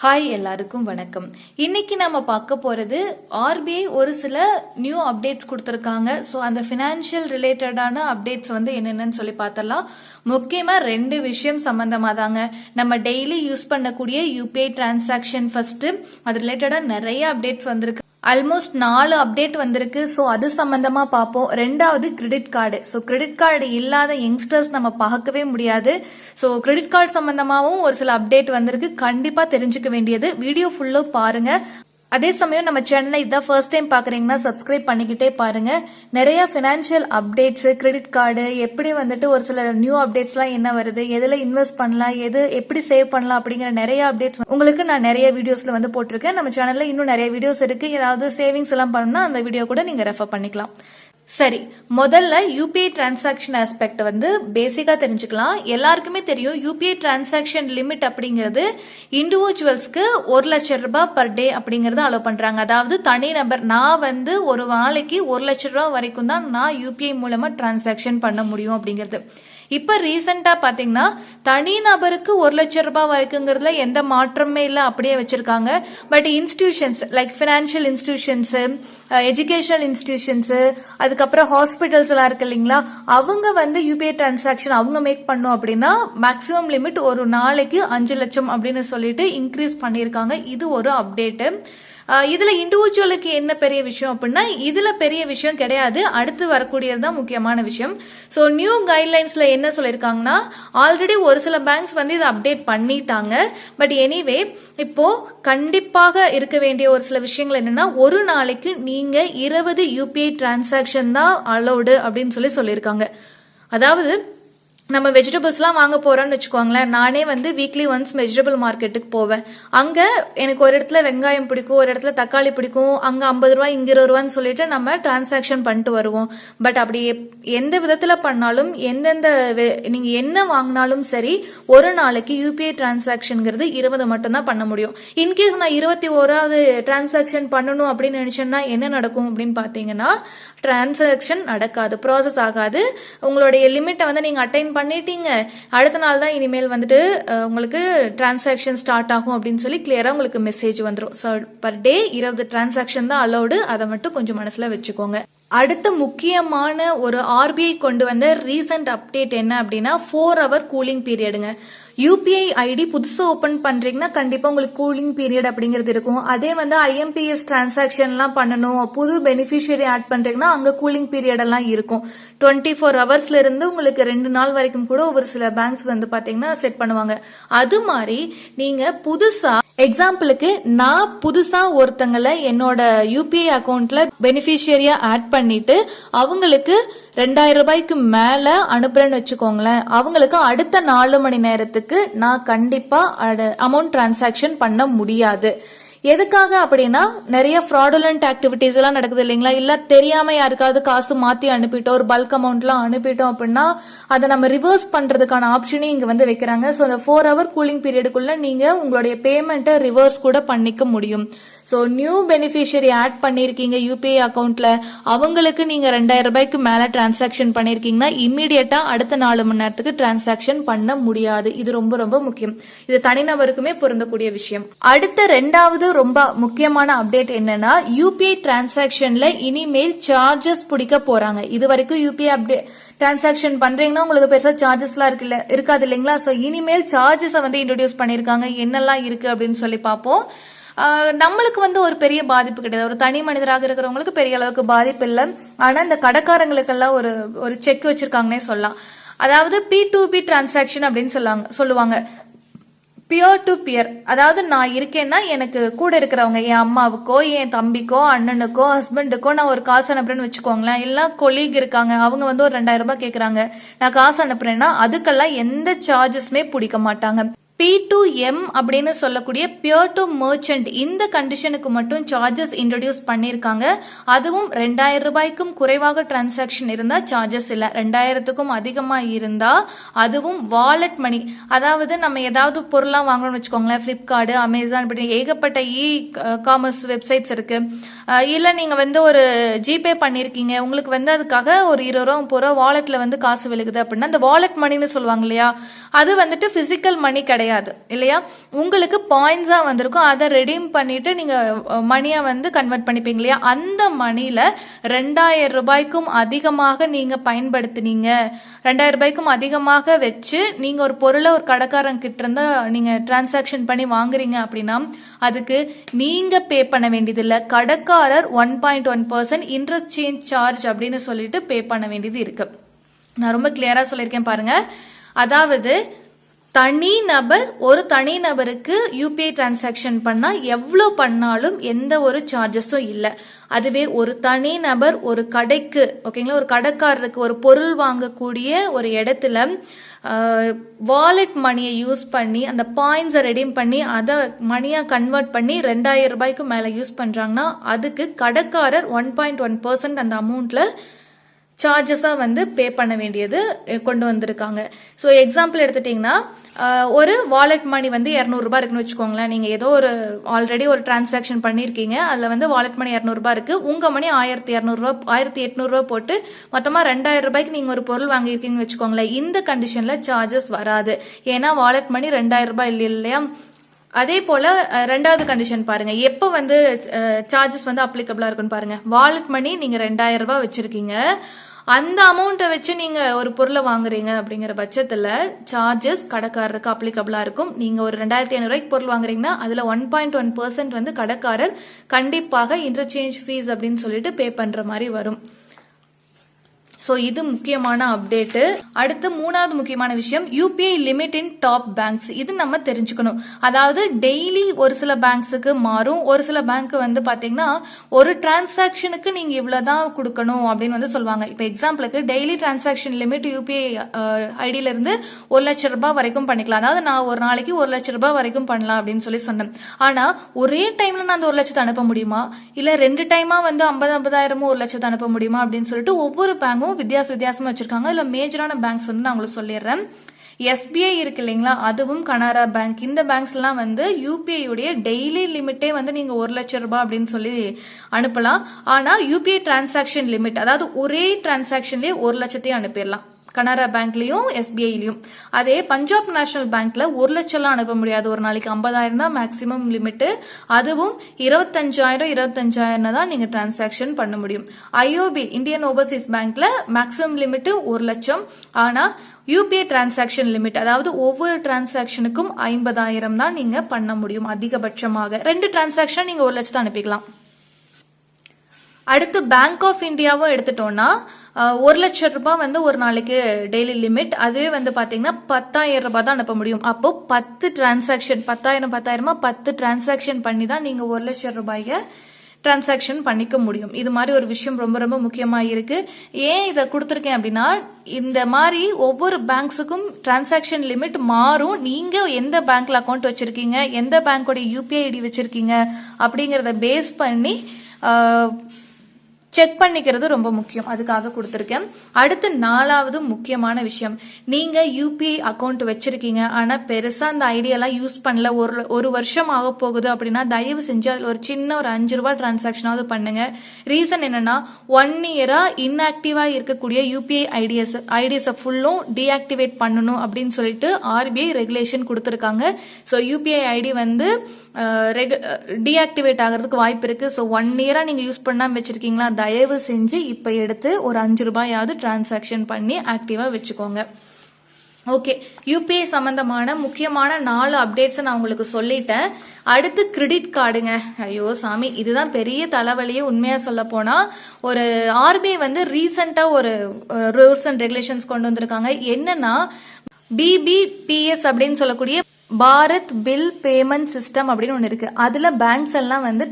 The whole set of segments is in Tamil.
ஹாய் எல்லாருக்கும் வணக்கம். இன்னைக்கு நம்ம பார்க்க போறது ஆர்பிஐ ஒரு சில நியூ அப்டேட்ஸ் கொடுத்துருக்காங்க. ஸோ அந்த ஃபினான்ஷியல் ரிலேட்டடான அப்டேட்ஸ் என்னென்னு சொல்லி பார்த்தலாம். முக்கியமாக ரெண்டு விஷயம் சம்பந்தமாக தாங்க. நம்ம டெய்லி யூஸ் பண்ணக்கூடிய யூபிஐ டிரான்சாக்ஷன் ஃபர்ஸ்ட், அது ரிலேட்டடாக நிறைய அப்டேட்ஸ் வந்திருக்கு. ஆல்மோஸ்ட் 4 அப்டேட் வந்திருக்கு. ஸோ அது சம்பந்தமா பார்ப்போம். ரெண்டாவது credit card. So credit card இல்லாத யங்ஸ்டர்ஸ் நம்ம பார்க்கவே முடியாது. ஸோ கிரெடிட் கார்டு சம்பந்தமாகவும் ஒரு சில அப்டேட் வந்திருக்கு. கண்டிப்பா தெரிஞ்சுக்க வேண்டியது. வீடியோ ஃபுல்லா பாருங்க. அதே சமயம் நம்ம சேனலை இதான் ஃபர்ஸ்ட் டைம் பாக்குறீங்கன்னா சப்ஸ்கிரைப் பண்ணிக்கிட்டே பாருங்க. நிறைய ஃபினான்ஷியல் அப்டேட்ஸ், கிரெடிட் கார்டு எப்படி ஒரு சில நியூ அப்டேட்ஸ்லாம் என்ன வருது, எதுல இன்வெஸ்ட் பண்ணலாம், எது எப்படி சேவ் பண்ணலாம் அப்படிங்கிற நிறைய அப்டேட்ஸ் உங்களுக்கு நான் நிறைய வீடியோஸ்ல போட்டிருக்கேன். நம்ம சேனல்ல இன்னும் நிறைய வீடியோஸ் இருக்கு. ஏதாவது சேவிங்ஸ் எல்லாம் பண்ணணும்னா அந்த வீடியோ கூட நீங்க ரெஃபர் பண்ணிக்கலாம். சரி, முதல்ல யூபிஐ டிரான்சாக்ஷன் ஆஸ்பெக்ட் பேசிக்கா தெரிஞ்சுக்கலாம். எல்லாருக்குமே தெரியும் யூபிஐ டிரான்சாக்ஷன் லிமிட் அப்படிங்கிறது இண்டிவிஜுவல்ஸ்க்கு 1 லட்சம் ரூபாய் பர் டே அப்படிங்கறத அலோ பண்றாங்க. அதாவது தனிநபர், நான் ஒரு நாளைக்கு 1 லட்சம் ரூபாய் வரைக்கும் தான் நான் யூபிஐ மூலமா டிரான்சாக்ஷன் பண்ண முடியும் அப்படிங்கிறது. இப்ப ரீசெண்டா பாத்தீங்கன்னா தனிநபருக்கு 1 லட்சம் ரூபாய் வரைக்குங்கிறதுல எந்த மாற்றமே இல்லை, அப்படியே வச்சிருக்காங்க. But institutions like financial institutions, educational institutions, அதுக்கப்புறம் ஹாஸ்பிட்டல்ஸ் எல்லாம் இருக்கு இல்லைங்களா, அவங்க யூபிஐ டிரான்சாக்ஷன் அவங்க மேக் பண்ணும் அப்படின்னா மேக்ஸிமம் லிமிட் ஒரு நாளைக்கு 5 லட்சம் அப்படின்னு சொல்லிட்டு இன்க்ரீஸ் பண்ணியிருக்காங்க. இது ஒரு அப்டேட். இதுல இண்டிவிஜுவலுக்கு என்ன பெரிய விஷயம் அப்படின்னா இதுல பெரிய விஷயம் கிடையாது. அடுத்து வரக்கூடியதுதான் முக்கியமான விஷயம். ஸோ நியூ கைட்லைன்ஸ்ல என்ன சொல்லியிருக்காங்கன்னா, ஆல்ரெடி ஒரு சில பேங்க்ஸ் இதை அப்டேட் பண்ணிட்டாங்க. பட் எனிவே இப்போ கண்டிப்பாக இருக்க வேண்டிய ஒரு சில விஷயங்கள் என்னன்னா, ஒரு நாளைக்கு நீங்க 20 யூபிஐ டிரான்சாக்ஷன் தான் அலௌடு அப்படின்னு சொல்லியிருக்காங்க. அதாவது நம்ம வெஜிடபிள்ஸ்லாம் வாங்க போறோம்னு வச்சுக்கோங்களேன். நானே வீக்லி ஒன்ஸ் வெஜிடபிள் மார்க்கெட்டுக்கு போவேன். அங்க எனக்கு ஒரு இடத்துல வெங்காயம் பிடிக்கும், ஒரு இடத்துல தக்காளி பிடிக்கும். அங்க 50 ரூபாய், இங்க 20 ரூபான்னு சொல்லிட்டு நம்ம டிரான்சாக்ஷன் பண்ணிட்டு வருவோம். பட் அப்படி எந்த விதத்துல பண்ணாலும், நீங்க என்ன வாங்கினாலும் சரி, ஒரு நாளைக்கு யூபிஐ டிரான்சாக்ஷன்ங்கிறது 20 மட்டும் தான் பண்ண முடியும். இன்கேஸ் நான் 21வது டிரான்சாக்ஷன் பண்ணணும் அப்படின்னு நினைச்சேன்னா என்ன நடக்கும் அப்படின்னு பாத்தீங்கன்னா, டிரான்சாக்ஷன் நடக்காது, ப்ராசஸ் ஆகாது. உங்களுடைய லிமிட்டை நீங்க அட்டைன் பண்ணிட்டீங்க, அடுத்த நாள் தான் இனிமேல் உங்களுக்கு டிரான்சாக்ஷன் ஸ்டார்ட் ஆகும் அப்படின்னு சொல்லி கிளியரா உங்களுக்கு மெசேஜ் வந்துடும். ஸோ பர் டே 20 டிரான்சாக்ஷன் தான் அலௌடு. அதை மட்டும் கொஞ்சம் மனசுல வச்சுக்கோங்க. அடுத்த முக்கியமான ஒரு ஆர்பிஐ கொண்டு வந்த ரீசன்ட் அப்டேட் என்ன அப்படின்னா 4 hour கூலிங் பீரியடுங்க. யூபிஐ ஐடி புதுசா ஓபன் பண்றீங்கன்னா கண்டிப்பா உங்களுக்கு கூலிங் பீரியட் அப்படிங்கிறது இருக்கும். அதே ஐஎம்பிஎஸ் டிரான்சாக்ஷன் எல்லாம் பண்ணணும், புது பெனிஃபிஷியரி ஆட் பண்றீங்கன்னா அங்க கூலிங் பீரியட் எல்லாம் இருக்கும். 24 ஹவர்ஸ்ல இருந்து உங்களுக்கு 2 நாள் வரைக்கும் கூட ஒரு சில பேங்க்ஸ் பாத்தீங்கன்னா செட் பண்ணுவாங்க. அது மாதிரி நீங்க புதுசா, எக்ஸாம்பிளுக்கு நான் புதுசா ஒருத்தங்களை என்னோட யூபிஐ அக்கௌண்ட்ல பெனிஃபிஷியரியா ஆட் பண்ணிட்டு அவங்களுக்கு 2000 ரூபாய்க்கு மேல அனுப்புறேன்னு வச்சுக்கோங்களேன், அவங்களுக்கு அடுத்த 4 மணி நேரத்துக்கு நான் கண்டிப்பா அமௌண்ட் டிரான்சாக்ஷன் பண்ண முடியாது. எதுக்காக அப்படின்னா நிறைய ஃப்ராடுலண்ட் ஆக்டிவிட்டிஸ் எல்லாம் நடக்குது இல்லைங்களா, இல்ல தெரியாம யாருக்காவது காசு மாத்தி அனுப்பிட்டோம், ஒரு பல்க் அமௌண்ட்லாம் அனுப்பிட்டோம் அப்படின்னா அதை நம்ம ரிவர்ஸ் பண்றதுக்கான ஆப்ஷனே இங்க வைக்கிறாங்க. ஸோ அந்த 4 hour கூலிங் பீரியடுக்குள்ள நீங்க உங்களுடைய பேமெண்ட்டை ரிவர்ஸ் கூட பண்ணிக்க முடியும். ஸோ நியூ பெனிஃபிஷியரி ஆட் பண்ணிருக்கீங்க யூபிஐ அக்கௌண்ட்ல, அவங்களுக்கு நீங்க 2000 ரூபாய்க்கு மேல டிரான்சாக்ஷன் பண்ணிருக்கீங்கன்னா இம்மீடியட்டா அடுத்த 4 மணி நேரத்துக்கு டிரான்சாக்ஷன் பண்ண முடியாது. இது ரொம்ப ரொம்ப முக்கியம். இது தனிநபருக்குமே பொருந்தக்கூடிய விஷயம். அடுத்த ரெண்டாவது ரொம்ப முக்கியமான அப்டேட் என்னன்னா, யூபிஐ டிரான்சாக்ஷன்ல இனிமேல் சார்ஜஸ் பிடிக்க போறாங்க. இது வரைக்கும் யூபிஐ அப்டேட் டிரான்சாக்ஷன் பண்றீங்கன்னா உங்களுக்கு பெருசா சார்ஜஸ் எல்லாம் இருக்காது இல்லைங்களா. சோ இனிமேல் சார்ஜஸ் இன்ட்ரோடியூஸ் பண்ணிருக்காங்க. என்னெல்லாம் இருக்கு அப்படின்னு சொல்லி பார்ப்போம். நம்மளுக்கு ஒரு பெரிய பாதிப்பு கிடையாது. ஒரு தனி மனிதராக இருக்கிறவங்களுக்கு பெரிய அளவுக்கு பாதிப்பு இல்லை. ஆனா இந்த கடைக்காரங்களுக்கெல்லாம் ஒரு செக் வச்சிருக்காங்கன்னே சொல்லலாம். அதாவது P2P டிரான்சாக்ஷன் அப்படின்னு சொல்லுவாங்க. பியர் டு பியர், அதாவது நான் இருக்கேன்னா எனக்கு கூட இருக்கிறவங்க, என் அம்மாவுக்கோ என் தம்பிக்கோ அண்ணனுக்கோ ஹஸ்பண்டுக்கோ நான் ஒரு காசு அனுப்புறேன்னு வச்சுக்கோங்களேன். இல்ல கொலீக் இருக்காங்க, அவங்க ஒரு 2000 ரூபாய் கேக்குறாங்க, நான் காசு அனுப்புறேன்னா அதுக்கெல்லாம் எந்த சார்ஜஸ்மே பிடிக்க மாட்டாங்க. P2M அப்படின்னு சொல்லக்கூடிய பியர் டு மர்ச்சன்ட், இந்த கண்டிஷனுக்கு மட்டும் சார்ஜஸ் இன்ட்ரோடியூஸ் பண்ணிருக்காங்க. அதுவும் 2000 ரூபாய்க்கும் குறைவாக டிரான்சாக்ஷன் இருந்தா சார்ஜஸ் இல்ல, 2000க்கும் அதிகமா இருந்தா அதுவும் வாலெட் மணி, அதாவது நம்ம ஏதாவது பொருள்லாம் வாங்கணும்னு வச்சுக்கோங்களேன், பிளிப்கார்ட், அமேசான், இப்படி ஏகப்பட்ட காமர்ஸ் வெப்சைட்ஸ் இருக்கு. இல்ல நீங்க ஒரு ஜிபே பண்ணிருக்கீங்க, உங்களுக்கு அதுக்காக ஒரு 20 ரூபா 30 ரூபா வாலெட்ல காசு விழுகுது அப்படின்னா அந்த வாலெட் மணின்னு சொல்லுவாங்க இல்லையா, அது வந்துட்டு பிசிக்கல் மணி கிடையாது இல்லையா, உங்களுக்கு பாயிண்ட்ஸா வந்திருக்கும். அதை ரெடீம் பண்ணிட்டு நீங்க மணியா வந்து கன்வெர்ட் பண்ணிப்பீங்க இல்லையா, அந்த மணில 2000 ரூபாய்க்கும் அதிகமாக நீங்க பயன்படுத்தினீங்க, 2000 ரூபாய்க்கும் அதிகமாக வச்சு நீங்க ஒரு பொருளை ஒரு கடைக்காரன் கிட்ட இருந்தா நீங்க டிரான்சாக்ஷன் பண்ணி வாங்குறீங்க அப்படின்னா அதுக்கு நீங்க பே பண்ண வேண்டியது இல்லை, கடைக்காரர் 1.1% இன்டர்சேஞ்ச் சார்ஜ் அப்படின்னு சொல்லிட்டு பே பண்ண வேண்டியது இருக்கு. நான் ரொம்ப கிளியரா சொல்லியிருக்கேன் பாருங்க. அதாவது ஒரு தனி நபருக்கு யூபிஐ டிரான்சாக்ஷன் பண்ணா எவ்வளோ பண்ணாலும் எந்த ஒரு சார்ஜஸும் இல்லை. அதுவே ஒரு தனி நபர் ஒரு கடைக்கு, ஓகேங்களா, ஒரு கடைக்காரருக்கு ஒரு பொருள் வாங்கக்கூடிய ஒரு இடத்துல வாலெட் மணியை யூஸ் பண்ணி அந்த பாயிண்ட்ஸை ரெடீம் பண்ணி அதை மணியாக கன்வெர்ட் பண்ணி 2000 ரூபாய்க்கு மேலே யூஸ் பண்ணுறாங்கன்னா அதுக்கு கடைக்காரர் 1.1% அந்த அமௌண்ட்டில் சார்ஜஸாக வந்து பே பண்ண வேண்டியது கொண்டு வந்திருக்காங்க. ஸோ எக்ஸாம்பிள் எடுத்துட்டிங்கன்னா ஒரு வாலெட் மணி வந்து 200 ரூபாய் இருக்குன்னு வச்சுக்கோங்களேன். நீங்கள் ஏதோ ஒரு ஆல்ரெடி ஒரு டிரான்சாக்ஷன் பண்ணியிருக்கீங்க, அதில் வந்து வாலெட் மணி 200 ரூபாய் இருக்குது, உங்கள் மணி 1200 1800 போட்டு மொத்தமாக 2000 ரூபாய்க்கு நீங்கள் ஒரு பொருள் வாங்கியிருக்கீங்கன்னு வச்சுக்கோங்களேன். இந்த கண்டிஷனில் சார்ஜஸ் வராது, ஏன்னா வாலெட் மணி 2000 ரூபாய் இல்லையா. அதே போல ரெண்டாவது கண்டிஷன் பாருங்க, எப்போ வந்து சார்ஜஸ் வந்து அப்ளிகபிளா இருக்குன்னு பாருங்க. வாலெட் மணி நீங்க 2000 ரூபாய் வச்சிருக்கீங்க, அந்த அமௌண்ட்டை வச்சு நீங்க ஒரு பொருளை வாங்குறீங்க அப்படிங்கிற பட்சத்துல சார்ஜஸ் கடைக்காரருக்கு அப்ளிகபிளா இருக்கும். நீங்க ஒரு 2500 ரூபாய்க்கு பொருள் வாங்குறீங்கன்னா அதுல 1.1% வந்து கடைக்காரர் கண்டிப்பாக இன்டர்சேஞ்ச் ஃபீஸ் அப்படின்னு சொல்லிட்டு பே பண்ற மாதிரி வரும். ஸோ இது முக்கியமான அப்டேட்டு. அடுத்து மூணாவது முக்கியமான விஷயம், UPI limit in top banks. இது நம்ம தெரிஞ்சுக்கணும். அதாவது டெய்லி ஒரு சில பேங்க்ஸுக்கு மாறும், ஒரு சில பேங்க் வந்து பார்த்தீங்கன்னா ஒரு டிரான்சாக்ஷனுக்கு நீங்கள் இவ்வளோதான் கொடுக்கணும் அப்படின்னு வந்து சொல்லுவாங்க. இப்போ எக்ஸாம்பிளுக்கு டெய்லி டிரான்சாக்ஷன் லிமிட் யூபிஐ ஐடியிலிருந்து 1 லட்சம் ரூபாய் வரைக்கும் பண்ணிக்கலாம். அதாவது நான் ஒரு நாளைக்கு 1 லட்சம் ரூபாய் வரைக்கும் பண்ணலாம் அப்படின்னு சொல்லி சொன்னேன். ஆனால் ஒரே டைமில் நான் அந்த 1 லட்சத்தை அனுப்ப முடியுமா, இல்லை 2 டைமாக வந்து 50,000 1 லட்சத்தை அனுப்ப முடியுமா அப்படின்னு சொல்லிட்டு ஒவ்வொரு பேங்கும் வித்தியாசமா வச்சிருக்காங்க. இல்ல மேஜரான பேங்க்ஸ் வந்து நான் உங்களுக்கு சொல்லிடுறேன். எஸ்பிஐ இருக்கு இல்லைங்களா, அதுவும் கனரா பேங்க், இந்த பேங்க்ஸ் எல்லாம் வந்து யூபிஐ உடைய டெய்லி லிமிட்டே வந்து நீங்க 1 லட்சம் ரூபாய் அப்படின்னு சொல்லி அனுப்பலாம். ஆனா யூபிஐ டிரான்சாக்ஷன் லிமிட், அதாவது ஒரே டிரான்சாக்ஷன்லயே 1 லட்சத்தையும் அனுப்பிடலாம் கனரா பேங்க்லயும் எஸ்பிஐலயும். அதே பஞ்சாப் நேஷனல் பேங்க்ல 1 லட்சம்லாம் அனுப்ப முடியாது, ஒரு நாளைக்கு 50,000 தான் மேக்சிமம் லிமிட், அதுவும் 25,000 தான் நீங்க டிரான்சாக்ஷன் பண்ண முடியும். ஐஓபி இந்தியன் ஓவர்சீஸ் பேங்க்ல மேக்சிமம் லிமிட் 1 லட்சம், ஆனா யூபிஐ டிரான்சாக்ஷன் லிமிட், அதாவது ஒவ்வொரு டிரான்சாக்ஷனுக்கும் 50,000 தான் நீங்க பண்ண முடியும் அதிகபட்சமாக. 2 டிரான்சாக்ஷன் நீங்க 1 லட்சத்தை அனுப்பிக்கலாம். அடுத்து பேங்க் ஆஃப் இந்தியாவும் எடுத்துட்டோம்னா 1 லட்சம் ரூபாய் வந்து ஒரு நாளைக்கு டெய்லி லிமிட், அதுவே வந்து பாத்தீங்கன்னா 10,000 ரூபாய் தான் அனுப்ப முடியும். அப்போ 10 டிரான்சாக்ஷன் 10,000 டிரான்சாக்ஷன் பண்ணி தான் நீங்க 1 லட்சம் ரூபாய்க்கு டிரான்சாக்ஷன் பண்ணிக்க முடியும். இது மாதிரி ஒரு விஷயம் ரொம்ப ரொம்ப முக்கியமா இருக்கு. ஏன் இதை கொடுத்துருக்கேன் அப்படின்னா, இந்த மாதிரி ஒவ்வொரு பேங்க்ஸுக்கும் டிரான்சாக்ஷன் லிமிட் மாறும். நீங்க எந்த பேங்க்ல அக்கௌண்ட் வச்சிருக்கீங்க, எந்த பேங்கோட யூபிஐ ஐடி வச்சிருக்கீங்க அப்படிங்கறத பேஸ் பண்ணி செக் பண்ணிக்கிறது ரொம்ப முக்கியம், அதுக்காக கொடுத்துருக்கேன். அடுத்து 4வது முக்கியமான விஷயம், நீங்க யூபிஐ அக்கௌண்ட் வச்சிருக்கீங்க ஆனா பெருசா அந்த ஐடியெல்லாம் யூஸ் பண்ணல, ஒரு வருஷம் ஆக போகுது அப்படின்னா தயவு செஞ்சு அதில் ஒரு சின்ன ஒரு 5 ரூபாய் டிரான்சாக்ஷனாவது பண்ணுங்க. ரீசன் என்னன்னா 1 இயரா இன்ஆக்டிவா இருக்கக்கூடிய யூபிஐ ஐடிஎஸ் ஃபுல்லும் டீஆக்டிவேட் பண்ணணும் அப்படின்னு சொல்லிட்டு ஆர்பிஐ ரெகுலேஷன் கொடுத்துருக்காங்க. ஸோ யூபிஐ ஐடி வந்து டீஆக்டிவேட் ஆகிறதுக்கு வாய்ப்பு இருக்கு. ஸோ 1 இயரா நீங்க யூஸ் பண்ணாம வச்சிருக்கீங்களா, தயவு செஞ்சு இப்ப எடுத்து ஒரு 5 ரூபாயாவது டிரான்சாக்ஷன் பண்ணி ஆக்டிவா வச்சுக்கோங்க. ஓகே, யூபிஐ சம்பந்தமான முக்கியமான 4 அப்டேட்ஸ் நான் உங்களுக்கு சொல்லிட்டேன். அடுத்து கிரெடிட் கார்டுங்க. ஐயோ சாமி, இதுதான் பெரிய தலைவலியே. உண்மையா சொல்ல போனா ஒரு ஆர்பிஐ வந்து ரீசெண்டா ஒரு ரூல்ஸ் அண்ட் ரெகுலேஷன்ஸ் கொண்டு வந்திருக்காங்க. என்னன்னா பிபிபிஎஸ் அப்படின்னு சொல்லக்கூடிய பாரத் பில் பேமெண்ட் சிஸ்டம் அப்படின்னு ஒன்று இருக்கு. அதுல பேங்க்ஸ் எல்லாம் வந்து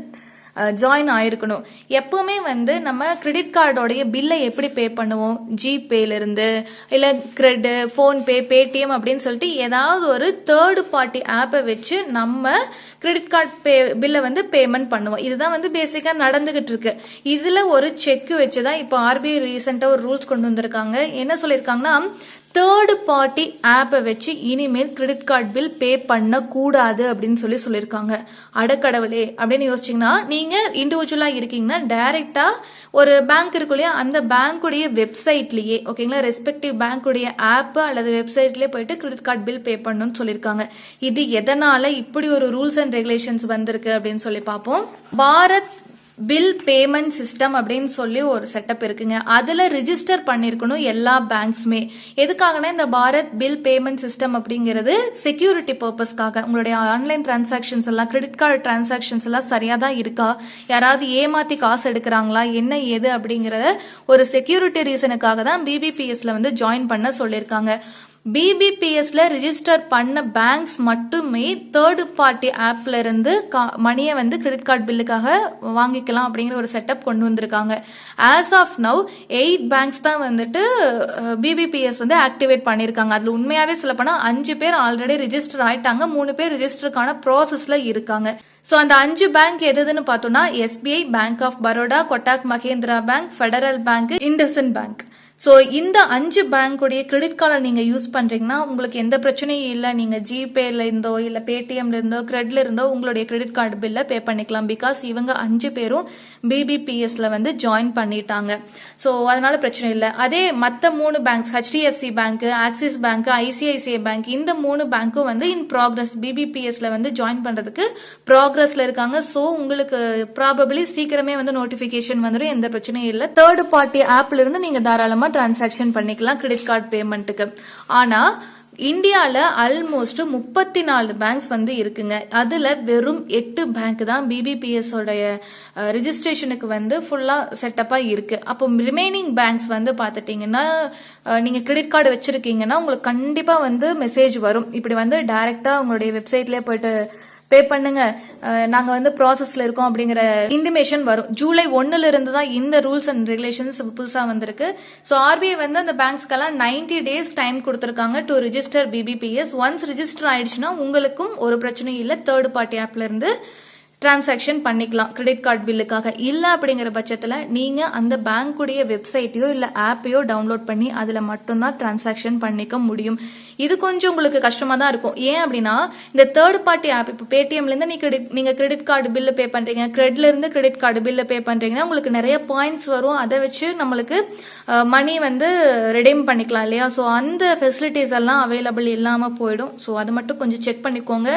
ஜாயின் ஆயிருக்கணும். எப்பவுமே வந்து நம்ம கிரெடிட் கார்டோடைய பில்லை எப்படி பே பண்ணுவோம், ஜிபேல இருந்து இல்லை கிரெட், ஃபோன்பே, பேடிஎம் அப்படின்னு சொல்லிட்டு ஏதாவது ஒரு தேர்ட் பார்ட்டி ஆப்பை வச்சு நம்ம கிரெடிட் கார்டு பில்லை வந்து பேமெண்ட் பண்ணுவோம். இதுதான் வந்து பேசிக்கா நடந்துகிட்டு இருக்கு. இதுல ஒரு செக் வச்சுதான் இப்போ ஆர்பிஐ ரீசெண்டா ஒரு ரூல்ஸ் கொண்டு வந்திருக்காங்க. என்ன சொல்லியிருக்காங்கன்னா, தேர்டு பார்ட்டி ஆப்பை வச்சு இனிமேல் கிரெடிட் கார்டு பில் பே பண்ணக்கூடாது அப்படின்னு சொல்லியிருக்காங்க. அடக்கடவுளே அப்படின்னு யோசிச்சிங்கன்னா, நீங்கள் இண்டிவிஜுவலாக இருக்கீங்கன்னா டைரெக்டாக ஒரு பேங்க் இருக்கு இல்லையா, அந்த பேங்க்குடைய வெப்சைட்லேயே ஓகேங்களா, ரெஸ்பெக்டிவ் பேங்க்குடைய ஆப்பு அல்லது வெப்சைட்லேயே போயிட்டு கிரெடிட் கார்டு பில் பே பண்ணணும்னு சொல்லியிருக்காங்க. இது எதனால் இப்படி ஒரு ரூல்ஸ் அண்ட் ரெகுலேஷன்ஸ் வந்திருக்கு அப்படின்னு சொல்லி பார்ப்போம். பாரத் பில் பேமெண்ட் சிஸ்டம் அப்படின்னு சொல்லி ஒரு செட்டப் இருக்குங்க. அதில் ரிஜிஸ்டர் பண்ணியிருக்கணும் எல்லா பேங்க்ஸுமே. எதுக்காகனா இந்த பாரத் பில் பேமெண்ட் சிஸ்டம் அப்படிங்கிறது செக்யூரிட்டி பர்பஸ்க்காக. உங்களுடைய ஆன்லைன் டிரான்சாக்ஷன்ஸ் எல்லாம், கிரெடிட் கார்டு டிரான்சாக்ஷன்ஸ் எல்லாம் சரியாக தான் இருக்கா, யாராவது ஏமாற்றி காசு எடுக்கிறாங்களா, என்ன ஏது அப்படிங்கிறத ஒரு செக்யூரிட்டி ரீசனுக்காக தான் பிபிபிஎஸ்ல வந்து ஜாயின் பண்ண சொல்லியிருக்காங்க. பிபிபிஎஸ்ல ரிஜிஸ்டர் பண்ண பேங்க்ஸ் மட்டுமே தேர்டு பார்ட்டி ஆப்ல இருந்து மணியை வந்து கிரெடிட் கார்டு பில்லுக்காக வாங்கிக்கலாம் அப்படிங்கிற ஒரு செட்டப் கொண்டு வந்திருக்காங்க. ஆஸ் ஆஃப் நவ் 8 பேங்க்ஸ் தான் வந்துட்டு பிபிபிஎஸ் வந்து ஆக்டிவேட் பண்ணியிருக்காங்க. அதில் உண்மையாகவே சொல்ல போனால் 5 பேர் ஆல்ரெடி ரிஜிஸ்டர் ஆயிட்டாங்க, 3 பேர் ரிஜிஸ்டருக்கான ப்ராசஸ்ல இருக்காங்க. ஸோ அந்த 5 பேங்க் எதுன்னு பார்த்தோம்னா SBI, bank of Baroda, Kotak Mahindra bank, federal bank, IndusInd bank. So இந்த 5 பேங்க்குடைய கிரெடிட் கார்டை நீங்கள் யூஸ் பண்ணுறீங்கன்னா உங்களுக்கு எந்த பிரச்சனையும் இல்லை. நீங்கள் ஜிபேல இருந்தோ இல்லை பேடிஎம்ல இருந்தோ கிரெட்ல இருந்தோ உங்களுடைய கிரெடிட் கார்டு பில்லை பே பண்ணிக்கலாம். பிகாஸ் இவங்க 5 பேரும் பிபிபிஎஸ்ல வந்து ஜாயின் பண்ணிட்டாங்க. ஸோ அதனால பிரச்சனை இல்லை. அதே மற்ற 3 banks, HDFC bank, axis bank, ICICI bank, இந்த 3 பேங்க்கும் வந்து இன் ப்ராக்ரஸ் பிபிபிஎஸ்ல வந்து ஜாயின் பண்ணுறதுக்கு ப்ராக்ரஸ்ல இருக்காங்க. ஸோ உங்களுக்கு ப்ராபபிளி சீக்கிரமே வந்து நோட்டிஃபிகேஷன் வந்துடும், எந்த பிரச்சனையும் இல்லை. தேர்ட் பார்ட்டி ஆப்ல இருந்து நீங்கள் தாராளமாக டிரான்சாக்ஷன் பண்ணிக்கலாம் கிரெடிட் கார்டு பேமெண்ட்டுக்கு. ஆனா இந்தியாவில் ஆல்மோஸ்ட் 34 பேங்க்ஸ் வந்து இருக்குங்க. அதில் வெறும் 8 பேங்க் தான் பிபிபிஎஸ் உடைய ரிஜிஸ்ட்ரேஷனுக்கு வந்து ஃபுல்லாக செட்டப்பாக இருக்குது. அப்போ ரிமைனிங் பேங்க்ஸ் வந்து பார்த்துட்டிங்கன்னா, நீங்கள் கிரெடிட் கார்டு வச்சுருக்கீங்கன்னா உங்களுக்கு கண்டிப்பாக வந்து மெசேஜ் வரும். இப்படி வந்து டைரெக்டாக உங்களுடைய வெப்சைட்லேயே போயிட்டு பே பண்ணுங்க, நாங்கள் வந்து ப்ராசஸில் இருக்கோம் அப்படிங்கிற இன்டிமேஷன் வரும். ஜூலை 1 இருந்து தான் இந்த ரூல்ஸ் அண்ட் ரெகுலேஷன்ஸ் புதுசாக வந்திருக்கு. ஸோ ஆர்பிஐ வந்து அந்த பேங்க்ஸ்க்கெல்லாம் 90 days டைம் கொடுத்துருக்காங்க to register BBPS. Once register ஆயிடுச்சுன்னா உங்களுக்கும் ஒரு பிரச்சனையும் இல்லை, தேர்ட் பார்ட்டி ஆப்ல இருந்து டிரான்சாக்ஷன் பண்ணிக்கலாம் கிரெடிட் கார்டு பில்லுக்காக. இல்லை அப்படிங்கிற பட்சத்தில் நீங்கள் அந்த பேங்க்குடைய வெப்சைட்டையோ இல்லை ஆப்பையோ டவுன்லோட் பண்ணி அதில் மட்டும்தான் டிரான்சாக்ஷன் பண்ணிக்க முடியும். இது கொஞ்சம் உங்களுக்கு கஷ்டமாக தான் இருக்கும். ஏன் அப்படின்னா இந்த தேர்ட் பார்ட்டி ஆப், இப்போ பேடிஎம்லேருந்து நீங்கள் கிரெடிட் கார்டு பில்லு பே பண்ணுறீங்க, கிரெட்லேருந்து கிரெடிட் கார்டு பில்லு பே பண்ணுறீங்கன்னா உங்களுக்கு நிறைய பாயிண்ட்ஸ் வரும். அதை வச்சு நம்மளுக்கு மணி வந்து ரெடீம் பண்ணிக்கலாம் இல்லையா. ஸோ அந்த ஃபெசிலிட்டிஸ் எல்லாம் அவைலபிள் இல்லாமல் போயிடும். ஸோ அது மட்டும் கொஞ்சம் செக் பண்ணிக்கோங்க.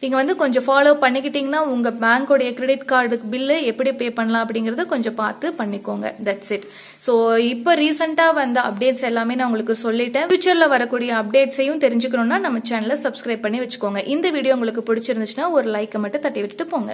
நீங்கள் வந்து கொஞ்சம் ஃபாலோ பண்ணிக்கிட்டீங்கன்னா உங்கள் பேங்க்கோடைய கிரெடிட் கார்டுக்கு பில்லு எப்படி பே பண்ணலாம் அப்படிங்கிறத கொஞ்சம் பார்த்து பண்ணிக்கோங்க. That's it. ஸோ இப்போ ரீசெண்டாக வந்த அப்டேட்ஸ் எல்லாமே நான் உங்களுக்கு சொல்லிட்டேன். ஃபியூச்சரில் வரக்கூடிய அப்டேட்ஸையும் தெரிஞ்சுக்கணும்னா நம்ம சேனலை சப்ஸ்கிரைப் பண்ணி வச்சுக்கோங்க. இந்த வீடியோ உங்களுக்கு பிடிச்சிருந்துச்சுன்னா ஒரு லைக்கை மட்டும் தட்டி விட்டுட்டு போங்க.